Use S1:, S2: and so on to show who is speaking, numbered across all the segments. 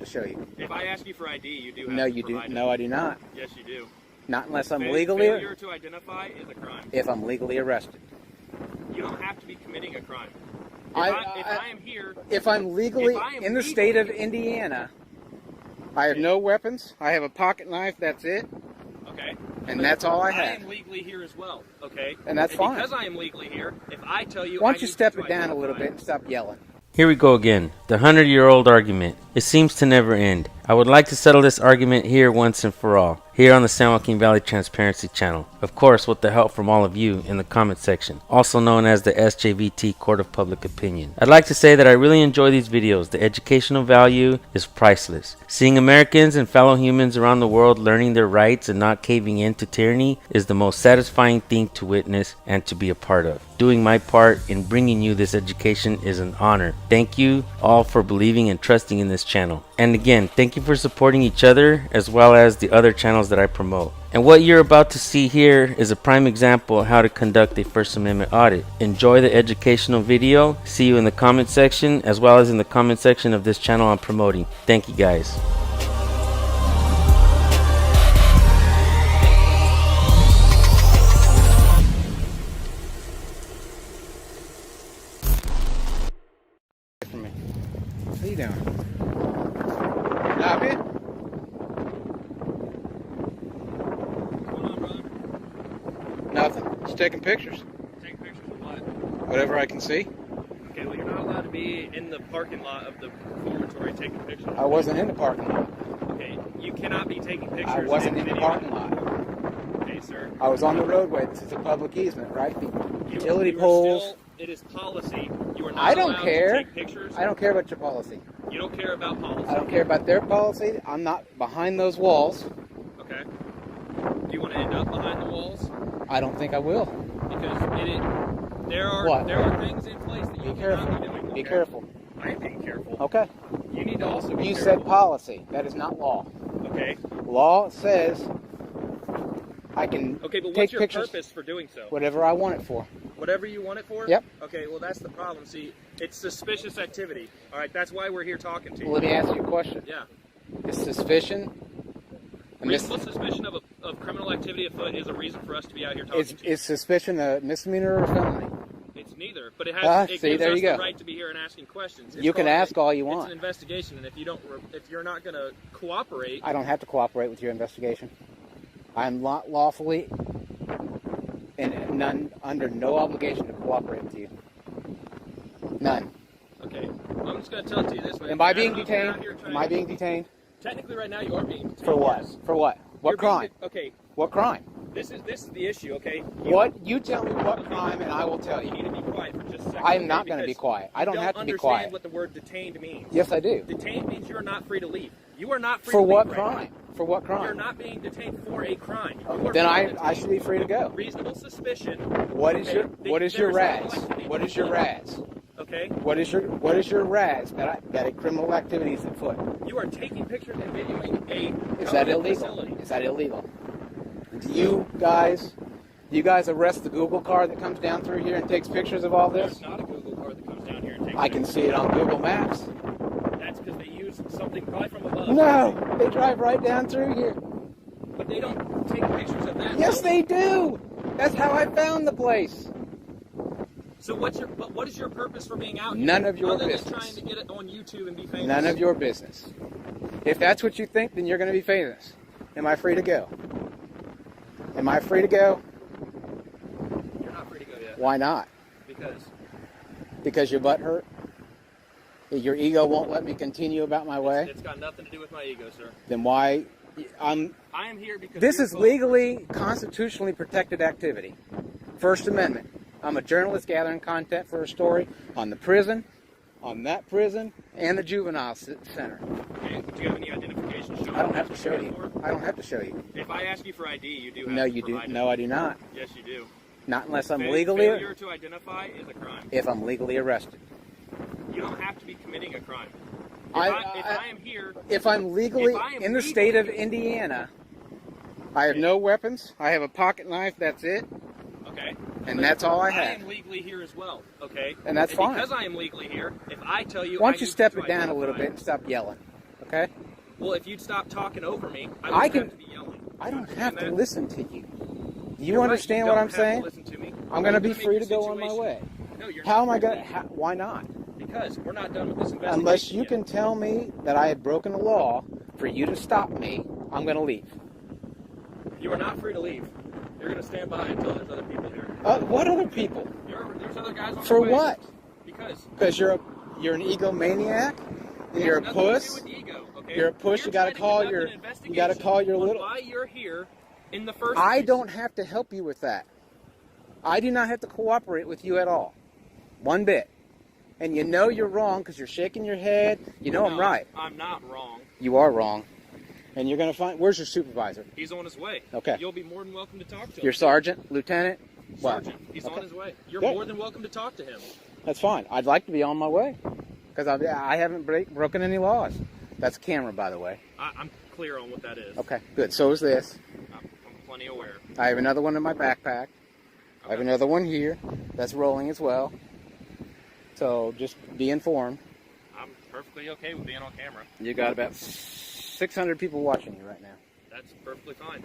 S1: to show you.
S2: If I ask you for ID, you do have
S1: No,
S2: to
S1: you do.
S2: provide it.
S1: No, I do not.
S2: Yes, you do.
S1: Not unless I'm legally.
S2: Failure to identify is a crime.
S1: If I'm legally arrested.
S2: You don't have to be committing a crime. If I am here.
S1: If I'm legally in the state of Indiana, I have no weapons. I have a pocket knife. That's it.
S2: Okay.
S1: And that's all I have.
S2: I am legally here as well. Okay.
S1: And that's fine.
S2: Because I am legally here, if I tell you.
S1: Why don't you step it down a little bit and stop yelling?
S3: Here we go again, the 100-year-old argument. It seems to never end. I would like to settle this argument here once and for all, here on the San Joaquin Valley Transparency Channel. Of course, with the help from all of you in the comment section, also known as the SJVT Court of Public Opinion. I'd like to say that I really enjoy these videos. The educational value is priceless. Seeing Americans and fellow humans around the world learning their rights and not caving in to tyranny is the most satisfying thing to witness and to be a part of. Doing my part in bringing you this education is an honor. Thank you all for believing and trusting in this channel. And again, thank you for supporting each other as well as the other channels that I promote. And what you're about to see here is a prime example of how to conduct a First Amendment audit. Enjoy the educational video. See you in the comment section as well as in the comment section of this channel I'm promoting. Thank you guys.
S1: What are you doing? Stop it.
S2: What's going on, brother?
S1: Nothing. Just taking pictures.
S2: Take pictures of what?
S1: Whatever I can see.
S2: Okay, well, you're not allowed to be in the parking lot of the reformatory taking pictures.
S1: I wasn't in the parking lot.
S2: Okay, you cannot be taking pictures.
S1: I wasn't in the
S2: video.
S1: parking lot.
S2: Okay, sir.
S1: I was on the roadway. This is a public easement, right? The utility
S2: You are
S1: poles.
S2: still, it is policy. You are not
S1: I don't
S2: allowed
S1: care.
S2: to take pictures.
S1: I don't care about your policy.
S2: You don't care about policy.
S1: I don't care about their policy. I'm not behind those walls.
S2: Okay. Do you want to end up behind the walls?
S1: I don't think I will.
S2: Because there
S1: What?
S2: are things in place that you
S1: Be
S2: cannot
S1: careful.
S2: be doing.
S1: Be
S2: okay?
S1: careful.
S2: I am being careful.
S1: Okay.
S2: You need to also be
S1: You
S2: careful.
S1: said policy. That is not law.
S2: Okay.
S1: Law says I can
S2: Okay, but
S1: take
S2: what's your
S1: pictures
S2: purpose for doing so?
S1: whatever I want it for.
S2: Whatever you want it for?
S1: Yep.
S2: Okay, well, that's the problem. See, it's suspicious activity. All right, that's why we're here talking to you.
S1: Well, let me ask you a question.
S2: Yeah.
S1: Is suspicion
S2: Reasonable suspicion of criminal activity afoot is a reason for us to be out here talking to you.
S1: is suspicion a misdemeanor or a felony?
S2: It's neither, but it has. It
S1: see,
S2: gives
S1: there
S2: us
S1: you go.
S2: the right to be here and asking questions. It's
S1: You can
S2: called-
S1: ask all you
S2: It's
S1: want.
S2: an investigation, and if you're not going to cooperate,
S1: I don't have to cooperate with your investigation. I'm lawfully and under no obligation to cooperate with you. None.
S2: okay. I'm just going to tell it to you this way.
S1: Am I being
S2: don't know if you're
S1: detained?
S2: out here trying
S1: Am I
S2: to-
S1: being detained?
S2: Technically, right now you are being detained.
S1: For what?
S2: yes.
S1: For what? What
S2: You're being
S1: crime?
S2: okay.
S1: What crime?
S2: This is the issue. Okay.
S1: What? You tell me what crime, and I will tell
S2: You
S1: you.
S2: need to be quiet for just a second.
S1: I'm not
S2: okay,
S1: going to be
S2: because
S1: quiet. I don't
S2: you
S1: have to be
S2: understand
S1: quiet.
S2: what the word detained means.
S1: Yes, I do.
S2: Detained means you're not free to leave. You are not free
S1: For
S2: to
S1: what
S2: leave right
S1: crime?
S2: now.
S1: For what
S2: You're
S1: crime?
S2: not being detained for a crime. You are
S1: Then
S2: being
S1: I should be free to go.
S2: reasonable suspicion.
S1: What is your
S2: Okay,
S1: what is your
S2: there is
S1: RAS?
S2: something like-
S1: What is your RAS?
S2: Okay.
S1: What is your RAS that a criminal activity is afoot?
S2: You are taking pictures and videoing a
S1: Is that
S2: government
S1: illegal?
S2: facility.
S1: Is that illegal? Do you guys arrest the Google car that comes down through here and takes pictures of all
S2: There's
S1: this?
S2: not a Google car that comes down here and takes
S1: I can
S2: pictures.
S1: see it on Google Maps.
S2: That's because they use something probably from above.
S1: No, they drive right down through here.
S2: But they don't take pictures of that.
S1: Yes, they do. That's how I found the place.
S2: So what is your purpose for being out here?
S1: None of your
S2: other
S1: business.
S2: than trying to get it on YouTube and be famous?
S1: None of your business. If that's what you think, then you're going to be famous. Am I free to go? Am I free to go?
S2: You're not free to go yet.
S1: Why not?
S2: Because
S1: Because your butt hurt? Your ego won't let me continue about my way?
S2: it's got nothing to do with my ego, sir.
S1: Then why?
S2: I am here because
S1: This
S2: you're
S1: is
S2: both-
S1: legally, constitutionally protected activity. First Amendment. I'm a journalist gathering content for a story on the prison, on that prison, and the juvenile center.
S2: Okay, do you have any identification showing?
S1: I don't have to
S2: what
S1: show
S2: you're
S1: you.
S2: here for?
S1: I don't have to show you.
S2: If I ask you for ID, you do have
S1: No,
S2: to
S1: you do.
S2: provide it.
S1: No, I do not.
S2: Yes, you do.
S1: Not unless I'm legally,
S2: Failure to identify is a crime.
S1: if I'm legally arrested.
S2: You don't have to be committing a crime. If
S1: I-
S2: I am here,
S1: If I'm legally
S2: If I am
S1: in the state of
S2: legally-
S1: Indiana, I have no weapons. I have a pocket knife. That's it.
S2: okay,
S1: And that's all I
S2: I
S1: have.
S2: am legally here as well. Okay,
S1: And that's fine.
S2: Because I am legally here, if I tell you,
S1: Why
S2: I
S1: don't you
S2: need
S1: step
S2: to
S1: it down a little
S2: identify-
S1: bit and stop yelling? okay?
S2: Well, if you'd stop talking over me, I
S1: I
S2: wouldn't
S1: can-
S2: have to be yelling.
S1: I don't
S2: You
S1: have
S2: understand
S1: to
S2: that?
S1: listen to you. Do you
S2: You're right,
S1: understand
S2: you
S1: what
S2: don't
S1: I'm
S2: have
S1: saying?
S2: To listen to me.
S1: I'm going to be
S2: You're gonna
S1: free
S2: make
S1: to
S2: the
S1: go on my way.
S2: situation- No, you're
S1: How am
S2: not.
S1: I going to... Why not?
S2: Because we're not done with this investigation
S1: Unless you
S2: yet.
S1: can tell me that I had broken the law for you to stop me, I'm going to leave.
S2: You are not free to leave. You're going to stand by until there's other people here.
S1: What other people?
S2: There's other guys on
S1: For
S2: the way.
S1: what?
S2: Because
S1: Because you're an egomaniac? And you're a
S2: it has nothing to do
S1: puss?
S2: with ego, okay?
S1: You're a puss,
S2: You're
S1: you gotta
S2: trying to
S1: call
S2: conduct
S1: your-
S2: an
S1: you
S2: investigation
S1: gotta call your
S2: on
S1: little-
S2: why you're here in the first
S1: I
S2: place.
S1: don't have to help you with that. I do not have to cooperate with you at all. One bit. And you know you're wrong because you're shaking your head. You know I'm
S2: No,
S1: right.
S2: I'm not wrong.
S1: You are wrong. And you're going to find... Where's your supervisor?
S2: He's on his way.
S1: Okay.
S2: You'll be more than welcome to talk to him.
S1: Your sergeant? Lieutenant? What?
S2: Sergeant. He's
S1: Okay.
S2: on his way. You're
S1: Good.
S2: more than welcome to talk to him.
S1: That's fine. I'd like to be on my way. Because I haven't broken any laws. That's a camera, by the way.
S2: I'm clear on what that is.
S1: Okay, good. So is this.
S2: I'm plenty aware.
S1: I have another one in my backpack. I have
S2: Okay.
S1: another one here that's rolling as well. So just be informed.
S2: I'm perfectly okay with being on camera.
S1: You got about 600 people watching you right now.
S2: That's perfectly fine.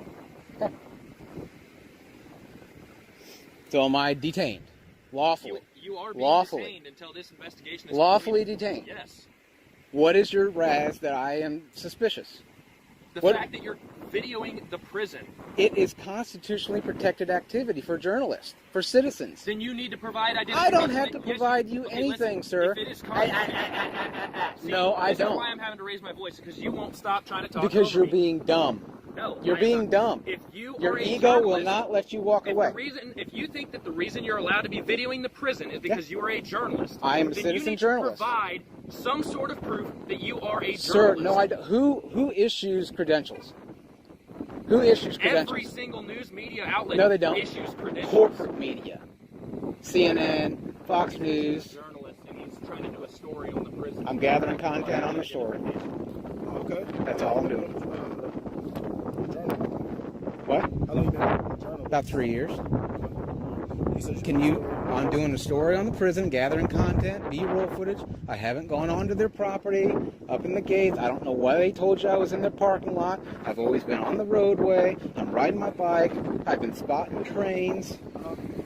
S1: So am I detained? Lawfully.
S2: You are being
S1: Lawfully.
S2: detained until this investigation is
S1: Lawfully
S2: completed.
S1: detained.
S2: Yes.
S1: What is your razz that I am suspicious?
S2: The
S1: What-
S2: fact that you're videoing the prison,
S1: It is constitutionally protected activity for journalists, for citizens.
S2: then you need to provide
S1: I
S2: identification.
S1: don't have to
S2: Yes,
S1: provide you
S2: okay,
S1: anything,
S2: listen,
S1: sir.
S2: If it is
S1: See,
S2: no,
S1: I
S2: this
S1: don't.
S2: is why I'm having to raise my voice, because you won't stop trying to talk
S1: Because
S2: over
S1: you're
S2: me.
S1: being dumb.
S2: No,
S1: You're
S2: I am
S1: being
S2: not.
S1: dumb.
S2: If you
S1: Your
S2: are a
S1: ego will
S2: journalist,
S1: not let you walk
S2: if
S1: away.
S2: if you think that the reason you're allowed to be videoing the prison is because you are a journalist,
S1: I am a
S2: then
S1: citizen
S2: you need
S1: journalist.
S2: to provide some sort of proof that you are a
S1: Sir,
S2: journalist.
S1: no, I don't. Who issues credentials? Who issues credentials?
S2: Every single news media outlet
S1: No, they don't.
S2: issues credentials.
S1: Corporate media. CNN, Fox News.
S2: Journalist, and he's trying to do a story on the prison.
S1: I'm gathering content on the story.
S4: Okay.
S1: That's all I'm doing. What?
S4: How long you been a journalist?
S1: About 3 years.
S4: You said
S1: Can you? I'm doing a story on the prison, gathering content, B-roll footage. I haven't gone onto their property, up in the gates. I don't know why they told you I was in their parking lot. I've always been on the roadway. I'm riding my bike. I've been spotting trains.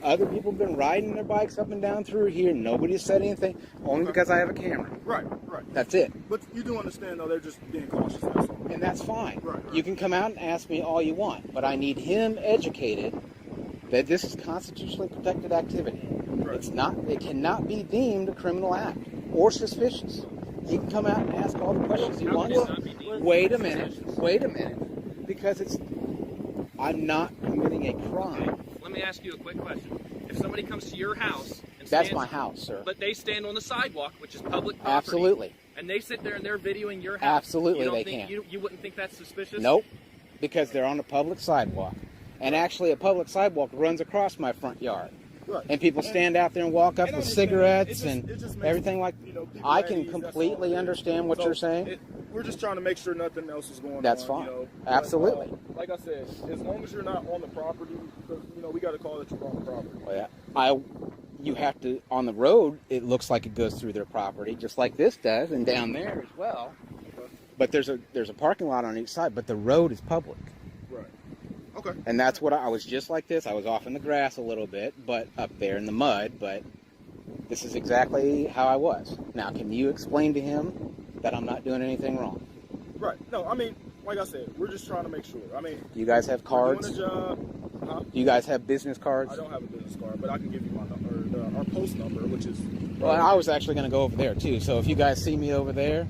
S1: Other people have been riding their bikes up and down through here. Nobody said anything, only because I have a camera.
S4: Right.
S1: That's it.
S4: But you do understand, though, they're just being cautious. That's all.
S1: And that's fine.
S4: Right.
S1: You can come out and ask me all you want, but I need him educated that this is constitutionally protected activity.
S4: Right.
S1: It cannot be deemed a criminal act or suspicious. He can come out and ask all the questions he
S2: How
S1: wants.
S2: can it not be deemed
S1: Wait a
S2: suspicious?
S1: minute, because I'm not committing a crime.
S2: Let me ask you a quick question. If somebody comes to your house and
S1: That's
S2: stands,
S1: my house, sir.
S2: but they stand on the sidewalk, which is public property,
S1: Absolutely.
S2: and they sit there and they're videoing your house,
S1: Absolutely
S2: you don't
S1: they
S2: think,
S1: can.
S2: You wouldn't think that's suspicious?
S1: Nope, because they're on a public sidewalk. And actually, a public sidewalk runs across my front yard.
S4: Right.
S1: And people stand out there and walk up
S4: And
S1: with
S4: I understand.
S1: cigarettes
S4: It just
S1: and
S4: makes,
S1: everything like.
S4: you know, people
S1: I
S4: at
S1: can
S4: ease, that's all
S1: completely
S4: it is.
S1: understand what
S4: So
S1: you're saying.
S4: we're just trying to make sure nothing else is going
S1: That's
S4: on.
S1: fine.
S4: You know?
S1: Absolutely.
S4: But, like I said, as long as you're not on the property, because we got to call that you're on the property.
S1: Well, yeah. You have to on the road. It looks like it goes through their property, just like this does, and down there as well. But there's a parking lot on each side, but the road is public.
S4: Right. Okay.
S1: And that's what I was just like this. I was off in the grass a little bit, but up there in the mud. But this is exactly how I was. Now, can you explain to him that I'm not doing anything wrong?
S4: Right. No, I mean, like I said, we're just trying to make sure. I mean,
S1: You guys have
S4: we're
S1: cards?
S4: doing a job. Huh?
S1: You guys have business cards?
S4: I don't have a business card, but I can give you my number, our post number, which is.
S1: Well, I was actually going to go over there too. So if you guys see me over there,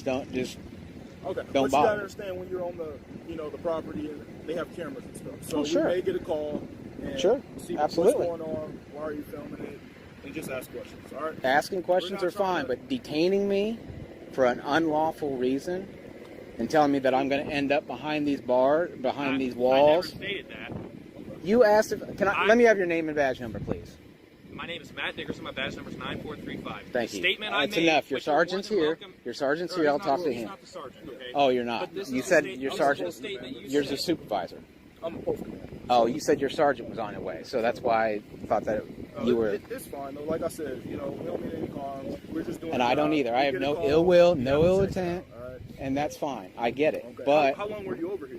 S1: don't
S4: Okay.
S1: Don't
S4: But you
S1: bother.
S4: gotta understand when you're on the property and they have cameras and stuff. So
S1: Oh, sure.
S4: you may get a call and
S1: Sure.
S4: see
S1: Absolutely.
S4: what's going on, why are you filming it, and just ask questions. All right.
S1: asking questions
S4: We're
S1: are
S4: not trying
S1: fine,
S4: to-
S1: but detaining me for an unlawful reason and telling me that I'm going to end up behind these these walls.
S2: I never stated that.
S1: You asked if let me have your name and badge number, please.
S2: My name is Matt Dickerson. My badge number is 9435.
S1: Thank
S2: The
S1: you.
S2: Statement I
S1: That's
S2: made,
S1: enough. Your
S2: which you're more
S1: sergeant's
S2: than
S1: here.
S2: welcome-
S1: Your sergeant's
S2: No,
S1: here. I'll
S2: he's
S1: talk
S2: not-
S1: to
S2: he's
S1: him.
S2: not the sergeant, okay?
S1: Oh, you're not.
S2: But this
S1: You
S2: is
S1: said
S2: a state-
S1: your
S2: this is a full
S1: sergeant.
S2: statement you
S1: Yours
S2: said.
S1: is supervisor.
S4: I'm a post commander.
S1: Oh, you said your sergeant was on your way, so that's why I thought that you were.
S4: It's fine though. Like I said, we don't mean any harm. We're just doing.
S1: And
S4: a
S1: I don't
S4: job.
S1: either.
S4: We
S1: I have
S4: get a
S1: no
S4: call,
S1: ill will,
S4: we
S1: no
S4: have to
S1: ill
S4: check it out,
S1: intent.
S4: all right?
S1: and that's fine. I get it.
S4: Okay.
S1: But
S4: how long were you over here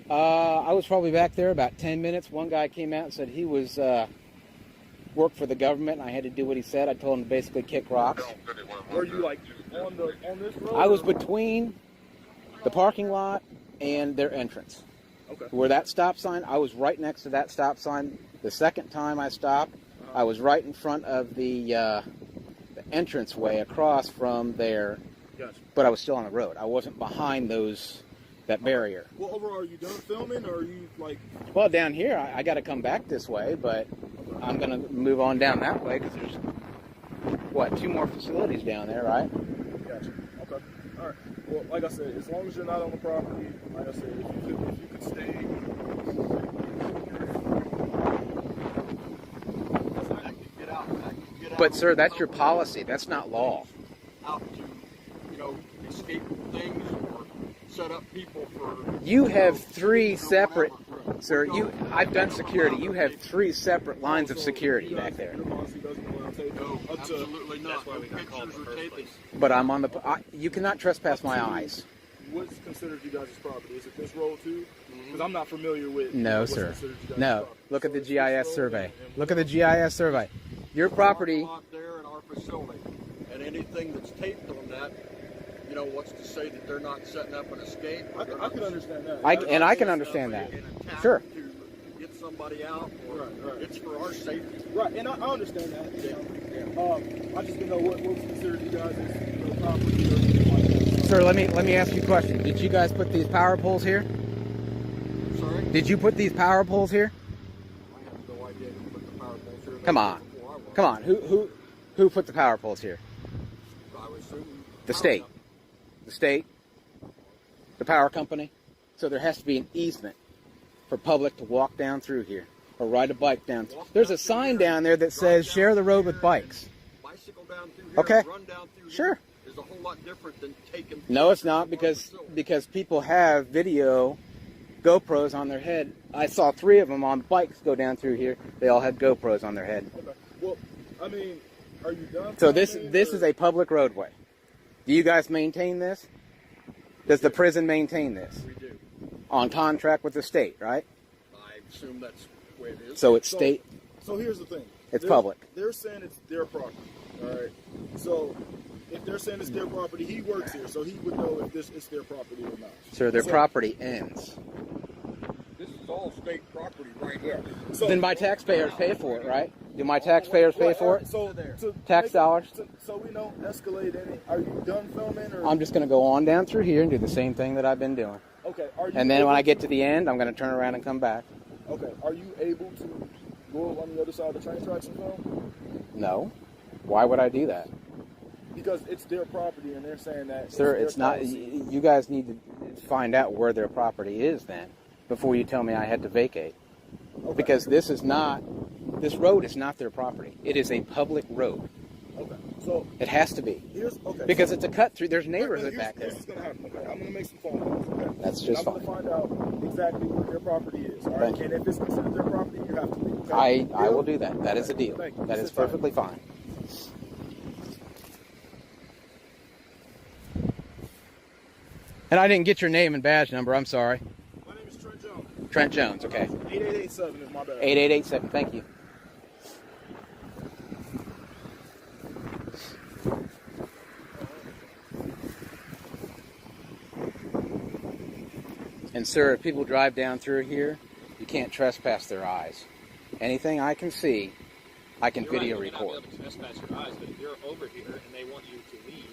S4: though?
S1: I was probably back there about 10 minutes. One guy came out and said he was worked for the government, and I had to do what he said. I told him to basically kick rocks.
S4: Were you like on this road?
S1: I was between the parking lot and their entrance.
S4: Okay.
S1: Where that stop sign, I was right next to that stop sign. The second time I stopped, I was right in front of the entranceway across from there.
S4: Gotcha.
S1: But I was still on the road. I wasn't behind that barrier.
S4: Well, overall, are you done filming, or are you like?
S1: Well, down here, I got to come back this way, but I'm going to move on down that way because there's, what, 2 more facilities down there, right?
S4: Gotcha. Okay. All right. Well, like I said, as long as you're not on the property, like I said, if you could stay.
S1: But, sir, that's your policy. That's not law.
S5: Out to, escape things or set up people for.
S1: You have 3 separate, sir. I've done security. You have 3 separate lines of security back there.
S5: No, absolutely not.
S2: That's why we got called in the first place.
S1: But I'm on you cannot trespass my eyes.
S4: What's considered you guys' property? Is it this road too? Because I'm not familiar with.
S1: No,
S4: what's
S1: sir.
S4: considered you guys'
S1: No.
S4: property.
S1: Look at the
S4: So it's this
S1: GIS
S4: road
S1: survey.
S4: and-
S1: Look at the GIS survey. Your property.
S5: Lot there in our facility, and anything that's taped on that, what's to say that they're not setting up an escape?
S4: I can understand that.
S1: I can understand that.
S5: An attack
S1: Sure.
S5: To get somebody out, or
S4: Right.
S5: it's for our safety.
S4: Right, and I understand that. I just didn't know what was considered you guys' property or anything like that.
S1: Sir, let me ask you a question. Did you guys put these power poles here?
S5: Sorry,
S1: Did you put these power poles here?
S5: I have no idea who put the power poles here.
S1: Come on.
S5: Before I was.
S1: Come on. Who put the power poles here?
S5: I would assume
S1: The state. The state, the power company. So there has to be an easement for public to walk down through here or ride a bike down. There's a sign down there that says share the road with bikes.
S5: Bicycle down through here,
S1: Okay.
S5: run down through
S1: Sure.
S5: here is a whole lot different than taking.
S1: No, it's not
S5: people from our
S1: because
S5: facility.
S1: people have video GoPros on their head. I saw 3 of them on bikes go down through here. They all had GoPros on their head.
S4: Okay. Well, I mean, are you done?
S1: So this
S4: filming,
S1: is
S4: or-
S1: a public roadway. Do you guys maintain this? Does the prison maintain this?
S5: We do.
S1: On contract with the state, right?
S5: I assume that's the way it is.
S1: So it's state.
S4: So here's the thing.
S1: It's
S4: They're-
S1: public.
S4: They're saying it's their property. All right. So if they're saying it's their property, he works here, so he would know if this is their property or not.
S1: Sir, their
S4: So-
S1: property ends.
S5: This is all state property right here.
S4: So
S1: Then my taxpayers pay for it, right? Do my taxpayers pay for it?
S4: So to
S1: Tax
S4: make-
S1: dollars?
S4: So we don't escalate any. Are you done filming or?
S1: I'm just going to go on down through here and do the same thing that I've been doing.
S4: Okay. Are you?
S1: And then when
S4: able
S1: I get to the end, I'm going to turn around and come back.
S4: Okay. Are you able to go on the other side of the train tracks and film?
S1: No. Why would I do that?
S4: Because it's their property, and they're saying that.
S1: Sir,
S4: their
S1: it's not.
S4: policy.
S1: You guys need to find out where their property is then before you tell me I had to vacate.
S4: Okay.
S1: Because this road is not their property. It is a public road.
S4: Okay. So
S1: It has to be.
S4: here's okay.
S1: Because
S4: so,
S1: it's a cut through. There's
S4: Wait,
S1: neighborhood
S4: here's-
S1: back there.
S4: This is gonna happen. Okay. I'm gonna make some phone calls. Okay.
S1: That's
S4: And
S1: just
S4: I'm
S1: fine.
S4: gonna find out exactly what their property is. All right.
S1: Thank you.
S4: And if it's considered their property, you have to leave. Okay?
S1: I will do that. That is a deal.
S4: Thank you.
S1: That
S4: This
S1: is
S4: is fine.
S1: perfectly fine. And I didn't get your name and badge number. I'm sorry.
S4: My name is Trent Jones.
S1: Trent Jones. Okay.
S4: 8887 is my bad.
S1: 8887. Thank you. And sir, if people drive down through here, you can't trespass their eyes. Anything I can see, I can
S2: You're right,
S1: video
S2: you may not be
S1: record.
S2: able to trespass your eyes, but if you're over here and they want you to leave,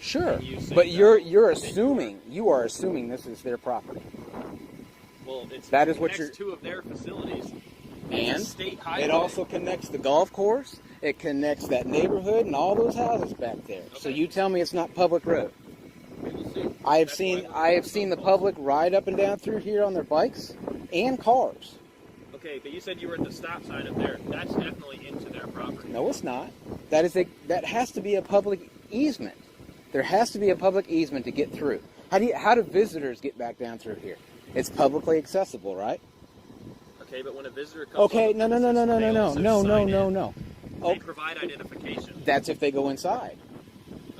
S1: Sure,
S2: you say
S1: but
S2: no,
S1: you're
S2: then
S1: assuming you are assuming this is their property,
S2: well, it's
S1: That is what
S2: connects
S1: you're-
S2: two of their facilities.
S1: and
S2: It's a state highway.
S1: it also connects the golf course. It connects that neighborhood and all those houses back there. So
S2: Okay.
S1: you tell me it's not public road.
S2: We'll see.
S1: I have
S2: That's
S1: seen
S2: why-
S1: the public ride up and down through here on their bikes and cars.
S2: Okay, but you said you were at the stop sign up there. That's definitely into their property.
S1: No, it's not. That has to be a public easement. There has to be a public easement to get through. How do visitors get back down through here? It's publicly accessible, right?
S2: Okay, but when a visitor comes
S1: Okay,
S2: on the
S1: no.
S2: premises, they also sign in.
S1: No.
S2: They provide identification.
S1: That's if they go inside.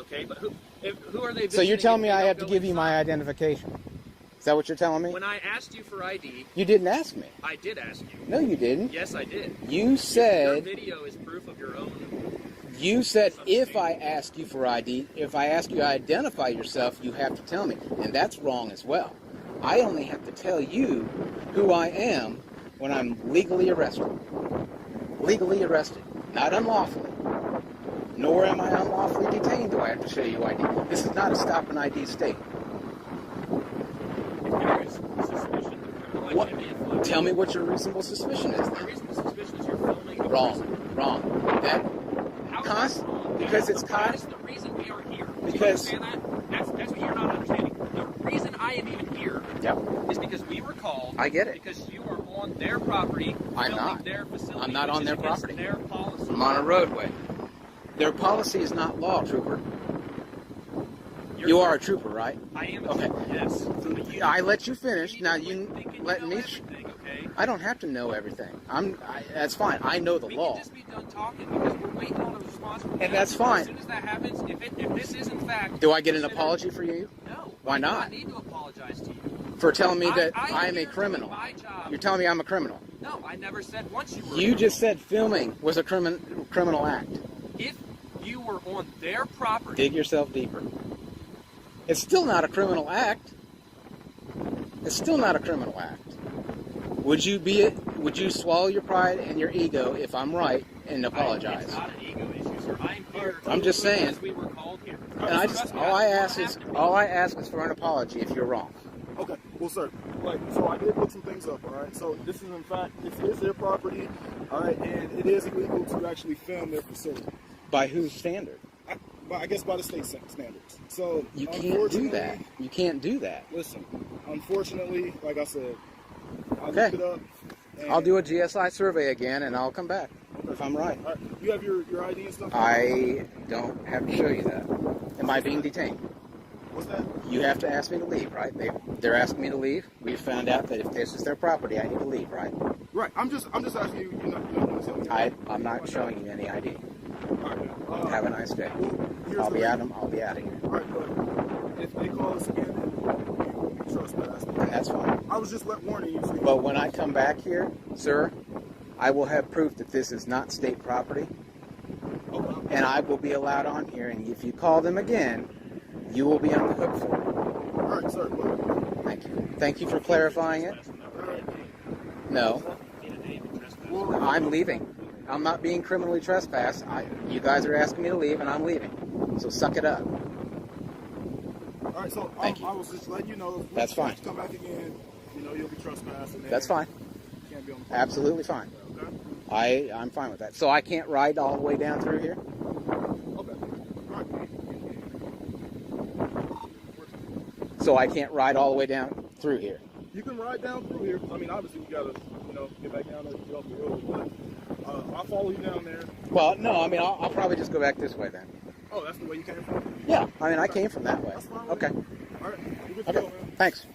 S2: okay? But who are they?
S1: So you're
S2: visiting
S1: telling
S2: if
S1: me
S2: they
S1: I
S2: don't
S1: have to
S2: go
S1: give you my
S2: inside?
S1: identification? Is that what you're telling me?
S2: When I asked you for ID,
S1: You didn't ask me.
S2: I did ask you.
S1: No, you didn't.
S2: Yes, I did.
S1: You
S2: Your
S1: said
S2: video is proof of your own.
S1: if I ask you for ID, if I ask you to identify yourself, you have to tell me. And that's wrong as well. I only have to tell you who I am when I'm legally arrested. Legally arrested, not unlawfully. Nor am I unlawfully detained, do I have to show you ID. This is not a stop and ID state.
S2: If there is suspicion of criminal
S1: What?
S2: activity afoot,
S1: Tell me what your reasonable suspicion is.
S2: the reasonable suspicion is you're filming a person.
S1: Wrong. That
S2: How is
S1: Const-
S2: that wrong?
S1: because it's
S2: That is the reason we are here. Do you
S1: Because-
S2: understand that? That's what you're not understanding. The reason I am even here
S1: Yep.
S2: is because we were called.
S1: I get it.
S2: Because you are on their property.
S1: I'm
S2: filming
S1: not.
S2: Their facility,
S1: I'm not
S2: which
S1: on
S2: is
S1: their
S2: against
S1: property.
S2: Their policy.
S1: I'm on a roadway. Their policy is not law, trooper. You are a trooper, right?
S2: I am.
S1: Okay.
S2: Yes.
S1: I let you finish.
S2: need
S1: Now
S2: to
S1: you
S2: quit thinking
S1: let
S2: you
S1: me.
S2: know everything, okay?
S1: I don't have to know everything. That's fine. I know the
S2: We
S1: law.
S2: can just be done talking because we're waiting on a response from
S1: And
S2: you.
S1: that's fine.
S2: As soon as that happens, if this is in fact.
S1: Do I get an
S2: considered-
S1: apology for you?
S2: No.
S1: Why
S2: I do
S1: not?
S2: need to apologize to you.
S1: For telling me that
S2: I
S1: I am a
S2: here doing
S1: criminal.
S2: my job.
S1: You're telling me I'm a criminal.
S2: No, I never said once you were.
S1: You just said filming was a criminal act.
S2: If you were on their property.
S1: Dig yourself deeper. It's still not a criminal act. It's still not a criminal act. Would you swallow your pride and your ego if I'm right and
S2: It's
S1: apologize?
S2: not an ego issue, sir. I'm here.
S1: I'm just saying.
S2: Because we were called here.
S1: And I just all I ask is for an apology if you're wrong.
S4: Okay, well, sir, so I did look some things up, all right? So this is, in fact, this is their property, all right, and it is illegal to actually film their facility.
S1: By whose standard?
S4: I guess by the state standards. So
S1: You can't do that. You can't do that.
S4: Listen, unfortunately, like I said, I
S1: Okay.
S4: looked it up. And
S1: I'll do a GSI survey again and I'll come back if I'm right.
S4: All right, you have your ID and stuff?
S1: I don't have to show you that. Am I being detained?
S4: What's that?
S1: You have to ask me to leave, right? They're asking me to leave. We found out that if this is their property, I need to leave, right?
S4: Right, I'm just asking you, you're not going to tell me.
S1: I'm not showing you any ID.
S4: All right,
S1: Have a nice day.
S4: here's
S1: I'll
S4: the
S1: be
S4: thing.
S1: out of here.
S4: All right, but if they call us again, then we will be trespassed.
S1: And that's fine.
S4: I was just warning you. So
S1: But when I come back here, sir, I will have proof that this is not state property,
S4: Okay.
S1: and I will be allowed on here. And if you call them again, you will be on the hook for it.
S4: All right, sir. Look.
S1: Thank you. Thank you for clarifying it.
S4: All right.
S1: No, I'm leaving. I'm not being criminally trespassed. You guys are asking me to leave, and I'm leaving. So suck it up.
S4: All right, so
S1: Thank you.
S4: I was just letting you know. If
S1: That's fine.
S4: you come back again, you'll be trespassed. And then
S1: That's fine.
S4: You can't be on the
S1: Absolutely fine.
S4: Okay.
S1: I'm fine with that. So I can't ride all the way down through here?
S4: Okay. All right.
S1: So I can't ride all the way down through here.
S4: You can ride down through here. I mean, obviously you gotta, get back down there to get off the road. But I'll follow you down there.
S1: Well, no, I mean, I'll probably just go back this way then.
S4: Oh, that's the way you came from?
S1: Yeah, I mean, I came from that way.
S4: That's fine.
S1: Okay.
S4: All right. You're good to
S1: Okay.
S4: go, man.
S1: Thanks.